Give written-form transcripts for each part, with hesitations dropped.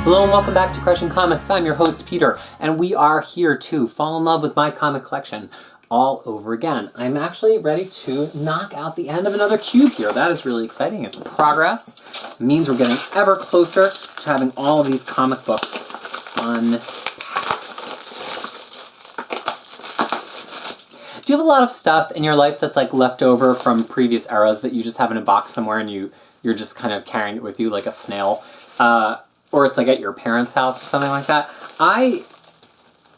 Hello and welcome back to Crushing Comics. I'm your host Peter, and we are here to fall in love with my comic collection all over again. I'm actually ready to knock out the end of another cube here. That is really exciting. It's progress. It means we're getting ever closer to having all of these comic books unpacked. Do you have a lot of stuff in your life that's like left over from previous eras that you just have in a box somewhere and you're just kind of carrying it with you like a snail? Or it's like at your parents' house or something like that. I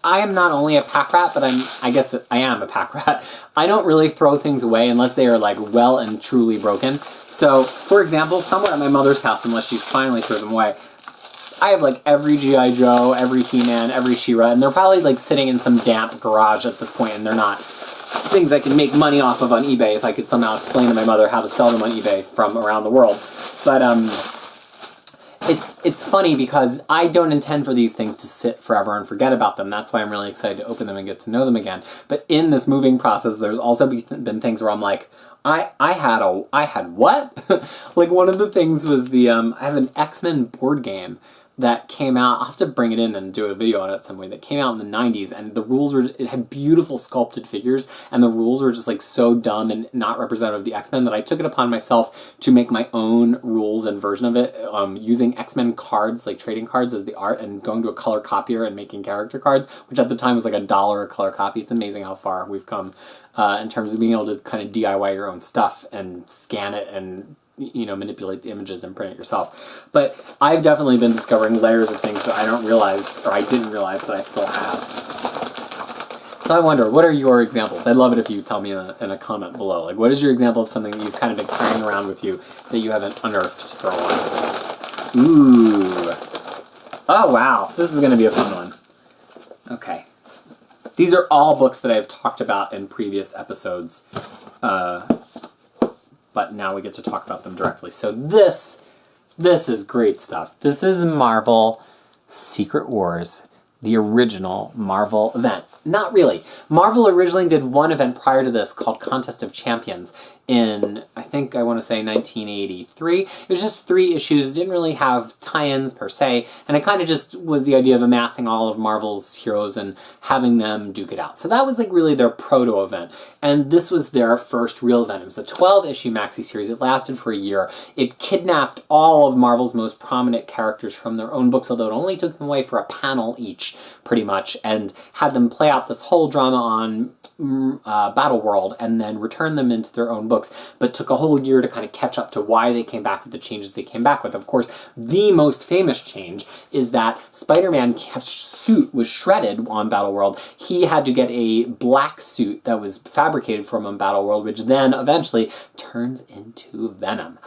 am not only a pack rat, but I guess I am a pack rat. I don't really throw things away unless they are like well and truly broken. So, for example, somewhere at my mother's house, unless she's finally threw them away, I have like every G.I. Joe, every He-Man, every She-Ra, and they're probably like sitting in some damp garage at this point, and they're not things I can make money off of on eBay if I could somehow explain to my mother how to sell them on eBay from around the world. But, It's funny because I don't intend for these things to sit forever and forget about them. That's why I'm really excited to open them and get to know them again. But in this moving process, there's also been things where I'm like, I had what? Like one of the things was I have an X-Men board game that came out. I'll have to bring it in and do a video on it some way. That came out in the 90s, and the rules were, it had beautiful sculpted figures, and the rules were just like so dumb and not representative of the X-Men that I took it upon myself to make my own rules and version of it, using X-Men cards, like trading cards as the art, and going to a color copier and making character cards, which at the time was like $1 a color copy. It's amazing how far we've come in terms of being able to kind of DIY your own stuff and scan it and manipulate the images and print it yourself. But I've definitely been discovering layers of things that I don't realize, or I didn't realize that I still have. So I wonder, what are your examples? I'd love it if you tell me in a comment below. Like, what is your example of something that you've kind of been carrying around with you that you haven't unearthed for a while? Ooh. Oh, wow. This is going to be a fun one. Okay. These are all books that I've talked about in previous episodes. But now we get to talk about them directly. So this is great stuff. This is Marvel Secret Wars, the original Marvel event. Not really. Marvel originally did one event prior to this called Contest of Champions in, I want to say 1983. It was just 3 issues. It didn't really have tie-ins per se, and it kind of just was the idea of amassing all of Marvel's heroes and having them duke it out. So that was like really their proto-event, and this was their first real event. It was a 12-issue maxi series. It lasted for a year. It kidnapped all of Marvel's most prominent characters from their own books, although it only took them away for a panel each, pretty much, and had them play out this whole drama on Battle World and then return them into their own books, but took a whole year to kind of catch up to why they came back with the changes they came back with. Of course, the most famous change is that Spider-Man's suit was shredded on Battle World. He had to get a black suit that was fabricated from on Battle World, which then eventually turns into Venom.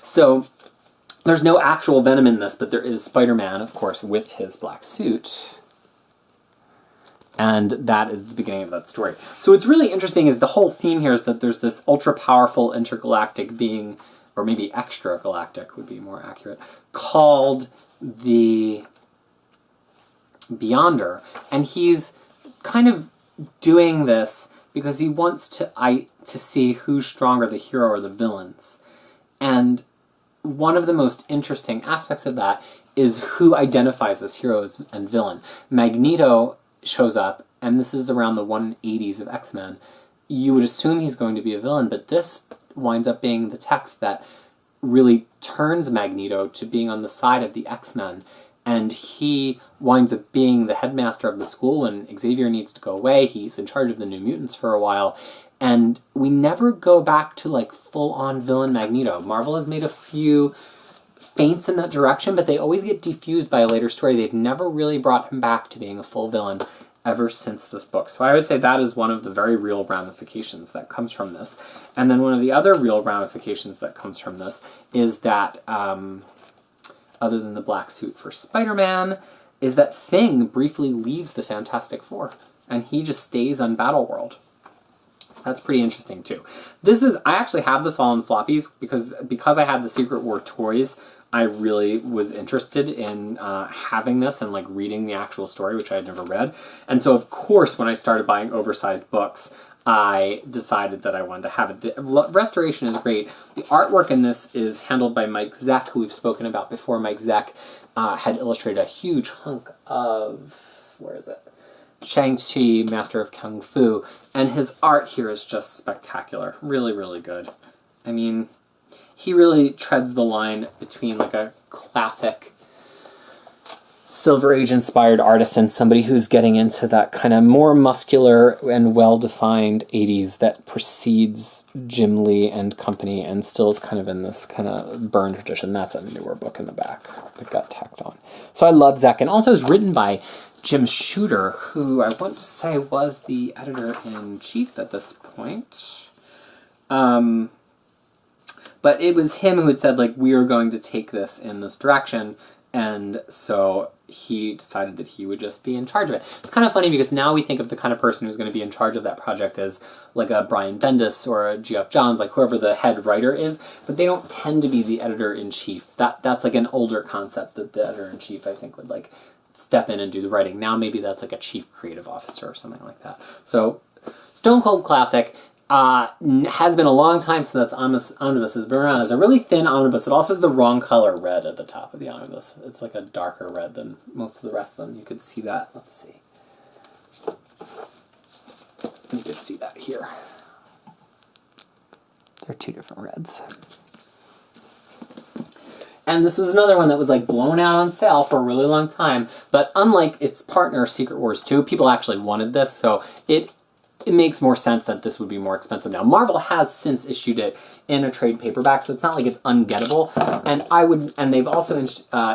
So there's no actual Venom in this, but there is Spider-Man, of course, with his black suit. And that is the beginning of that story. So what's really interesting is the whole theme here is that there's this ultra-powerful intergalactic being, or maybe extragalactic would be more accurate, called the Beyonder. And he's kind of doing this because he wants to see who's stronger, the hero or the villains. And one of the most interesting aspects of that is who identifies as heroes and villain. Magneto shows up, and this is around the 180s of X-Men. You would assume he's going to be a villain, but this winds up being the text that really turns Magneto to being on the side of the X-Men, and he winds up being the headmaster of the school when Xavier needs to go away. He's in charge of the New Mutants for a while, and we never go back to like full-on villain Magneto. Marvel has made a few feints in that direction, but they always get defused by a later story. They've never really brought him back to being a full villain ever since this book. So I would say that is one of the very real ramifications that comes from this. And then one of the other real ramifications that comes from this is that, other than the black suit for Spider-Man, is that Thing briefly leaves the Fantastic Four, and he just stays on Battle World. So that's pretty interesting too. I actually have this all in floppies because I had the Secret War toys. I really was interested in having this and like reading the actual story, which I had never read. And so of course when I started buying oversized books, I decided that I wanted to have it. The restoration is great. The artwork in this is handled by Mike Zeck, who we've spoken about before. Mike Zeck had illustrated a huge hunk of, where is it? Shang-Chi, Master of Kung Fu, and his art here is just spectacular. Really, really good. I mean, he really treads the line between like a classic Silver Age-inspired artist and somebody who's getting into that kind of more muscular and well-defined 80s that precedes Jim Lee and company and still is kind of in this kind of Byrne tradition. That's a newer book in the back that got tacked on. So I love Zeck, and also is written by Jim Shooter, who I want to say was the editor-in-chief at this point. But it was him who had said, like, we are going to take this in this direction, and so he decided that he would just be in charge of it. It's kind of funny because now we think of the kind of person who's going to be in charge of that project as like a Brian Bendis or a Geoff Johns, like whoever the head writer is, but they don't tend to be the editor-in-chief. That's like an older concept that the editor-in-chief, I think, would like step in and do the writing. Now maybe that's like a chief creative officer or something like that. So Stone Cold Classic has been a long time since that omnibus has been around. It's a really thin omnibus. It also has the wrong color red at the top of the omnibus. It's like a darker red than most of the rest of them. You could see that. Let's see. You could see that here. They're two different reds. And this was another one that was like blown out on sale for a really long time. But unlike its partner, Secret Wars 2, people actually wanted this, so it makes more sense that this would be more expensive now. Marvel has since issued it in a trade paperback, so it's not like it's ungettable. And they've also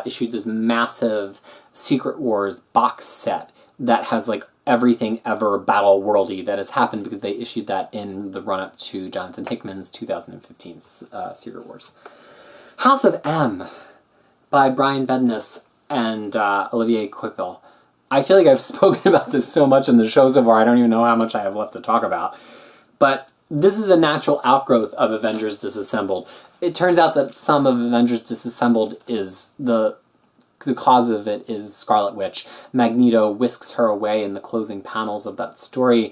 issued this massive Secret Wars box set that has like everything ever Battle Worldy that has happened because they issued that in the run-up to Jonathan Hickman's 2015 Secret Wars. House of M by Brian Bendis and Olivier Coipel. I feel like I've spoken about this so much in the show so far, I don't even know how much I have left to talk about. But this is a natural outgrowth of Avengers Disassembled. It turns out that some of Avengers Disassembled is the cause of it is Scarlet Witch. Magneto whisks her away in the closing panels of that story,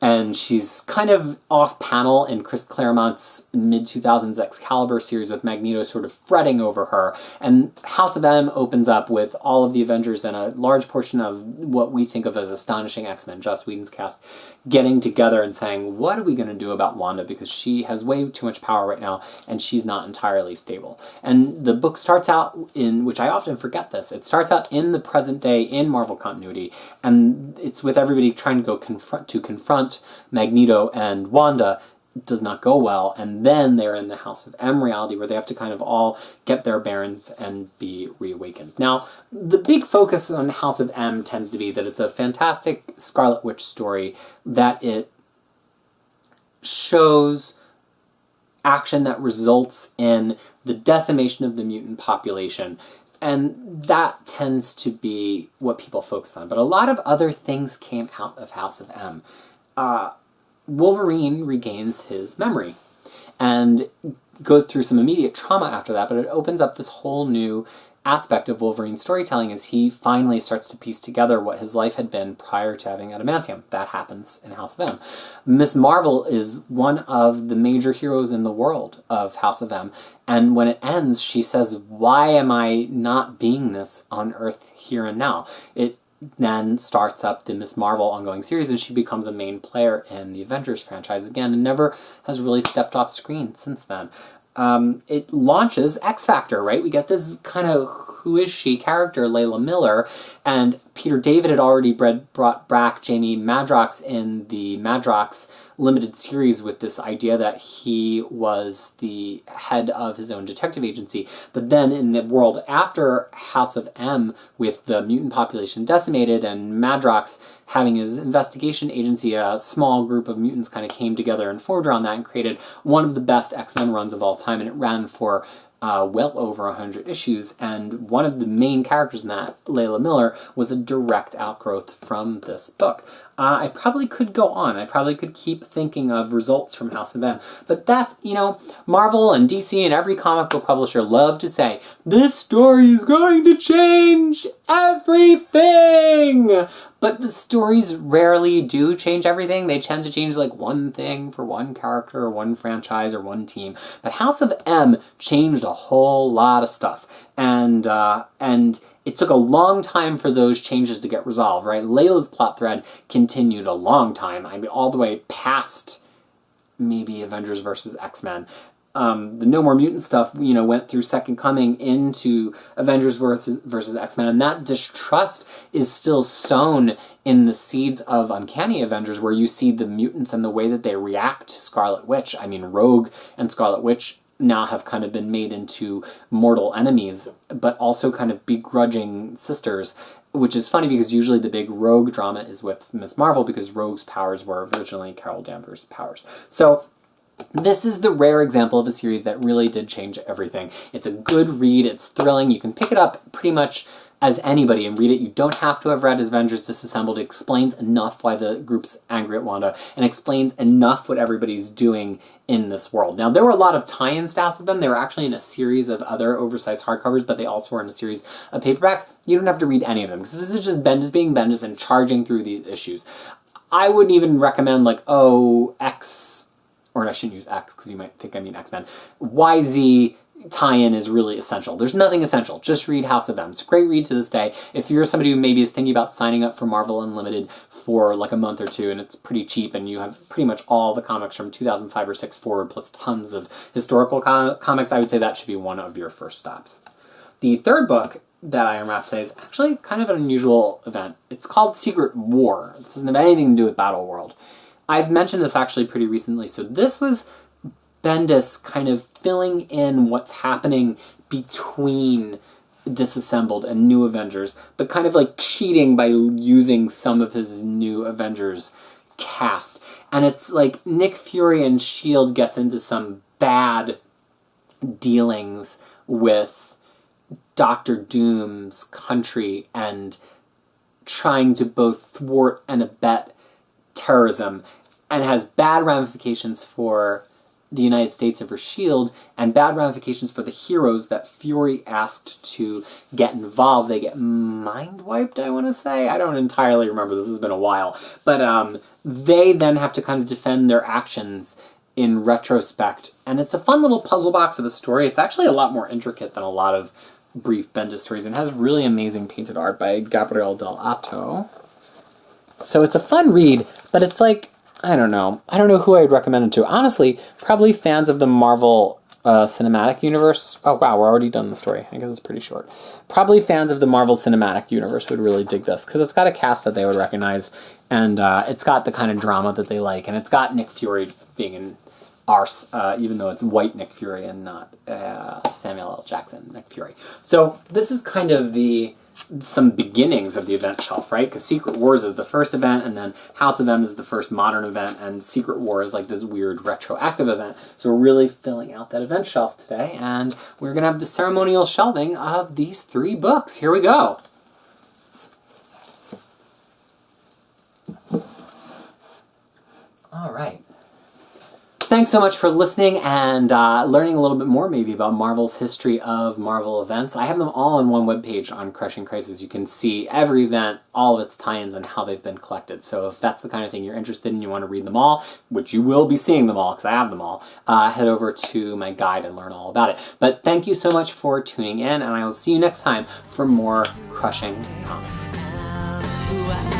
and she's kind of off-panel in Chris Claremont's mid-2000s Excalibur series with Magneto sort of fretting over her. And House of M opens up with all of the Avengers and a large portion of what we think of as Astonishing X-Men, Joss Whedon's cast, getting together and saying, what are we going to do about Wanda? Because she has way too much power right now, and she's not entirely stable. And the book starts out in, which I often forget this, it starts out in the present day in Marvel continuity, and it's with everybody trying to go confront Magneto and Wanda. It does not go well, and then they're in the House of M reality where they have to kind of all get their bearings and be reawakened. Now, the big focus on House of M tends to be that it's a fantastic Scarlet Witch story, that it shows action that results in the decimation of the mutant population, and that tends to be what people focus on. But a lot of other things came out of House of M. Wolverine regains his memory and goes through some immediate trauma after that, but it opens up this whole new aspect of Wolverine's storytelling as he finally starts to piece together what his life had been prior to having adamantium. That happens in House of M. Miss Marvel is one of the major heroes in the world of House of M, and when it ends, she says, why am I not being this on Earth here and now? It then starts up the Miss Marvel ongoing series, and she becomes a main player in the Avengers franchise again, and never has really stepped off screen since then. It launches X Factor, right? We get this kind of who is she character, Layla Miller, and Peter David had already brought back Jamie Madrox in the Madrox limited series with this idea that he was the head of his own detective agency. But then in the world after House of M, with the mutant population decimated and Madrox having his investigation agency, a small group of mutants kind of came together and formed around that and created one of the best X-Men runs of all time, and it ran for well over 100 issues, and one of the main characters in that, Layla Miller, was a direct outgrowth from this book. I probably could go on. I probably could keep thinking of results from House of M, but that's, you know, Marvel and DC and every comic book publisher love to say, this story is going to change everything! But the stories rarely do change everything. They tend to change like one thing for one character or one franchise or one team. But House of M changed a whole lot of stuff. And it took a long time for those changes to get resolved, right? Layla's plot thread continued a long time. I mean, all the way past maybe Avengers versus X-Men. The No More Mutant stuff, went through Second Coming into Avengers versus X-Men, and that distrust is still sown in the seeds of Uncanny Avengers, where you see the mutants and the way that they react to Scarlet Witch. I mean, Rogue and Scarlet Witch now have kind of been made into mortal enemies, but also kind of begrudging sisters, which is funny because usually the big Rogue drama is with Miss Marvel, because Rogue's powers were originally Carol Danvers' powers. So this is the rare example of a series that really did change everything. It's a good read, it's thrilling, you can pick it up pretty much as anybody and read it. You don't have to have read Avengers Disassembled. It explains enough why the group's angry at Wanda, and explains enough what everybody's doing in this world. Now, there were a lot of tie-in stats of them. They were actually in a series of other oversized hardcovers, but they also were in a series of paperbacks. You don't have to read any of them, because this is just Bendis being Bendis and charging through these issues. I wouldn't even recommend, like, X, or I shouldn't use X, because you might think I mean X-Men, YZ tie-in is really essential. There's nothing essential. Just read House of M. It's a great read to this day. If you're somebody who maybe is thinking about signing up for Marvel Unlimited for like a month or two, and it's pretty cheap, and you have pretty much all the comics from 2005 or 6 forward, plus tons of historical comics, I would say that should be one of your first stops. The third book that I unwrapped today is actually kind of an unusual event. It's called Secret War. It doesn't have anything to do with Battle World. I've mentioned this actually pretty recently. So this was Bendis kind of filling in what's happening between Disassembled and New Avengers, but kind of like cheating by using some of his New Avengers cast. And it's like Nick Fury and S.H.I.E.L.D. gets into some bad dealings with Doctor Doom's country and trying to both thwart and abet terrorism, and has bad ramifications for the United States and for S.H.I.E.L.D., and bad ramifications for the heroes that Fury asked to get involved. They get mind-wiped, I want to say. I don't entirely remember. This has been a while. But they then have to kind of defend their actions in retrospect. And it's a fun little puzzle box of a story. It's actually a lot more intricate than a lot of brief Bendis stories, and has really amazing painted art by Gabriel Del Atto. So it's a fun read, but it's like, I don't know who I'd recommend it to. Honestly, probably fans of the Marvel Cinematic Universe. Oh wow, we're already done the story. I guess it's pretty short. Probably fans of the Marvel Cinematic Universe would really dig this, because it's got a cast that they would recognize, and it's got the kind of drama that they like, and it's got Nick Fury being an arse, even though it's white Nick Fury and not Samuel L. Jackson Nick Fury. So this is kind of some beginnings of the event shelf, right? Because Secret Wars is the first event, and then House of M is the first modern event, and Secret War is like this weird retroactive event. So we're really filling out that event shelf today, and we're going to have the ceremonial shelving of these 3 books. Here we go. All right. Thanks so much for listening and learning a little bit more maybe about Marvel's history of Marvel events. I have them all on one webpage on Crushing Crisis. You can see every event, all of its tie-ins, and how they've been collected. So if that's the kind of thing you're interested in, you want to read them all, which you will be seeing them all because I have them all, head over to my guide and learn all about it. But thank you so much for tuning in, and I will see you next time for more Crushing Comics.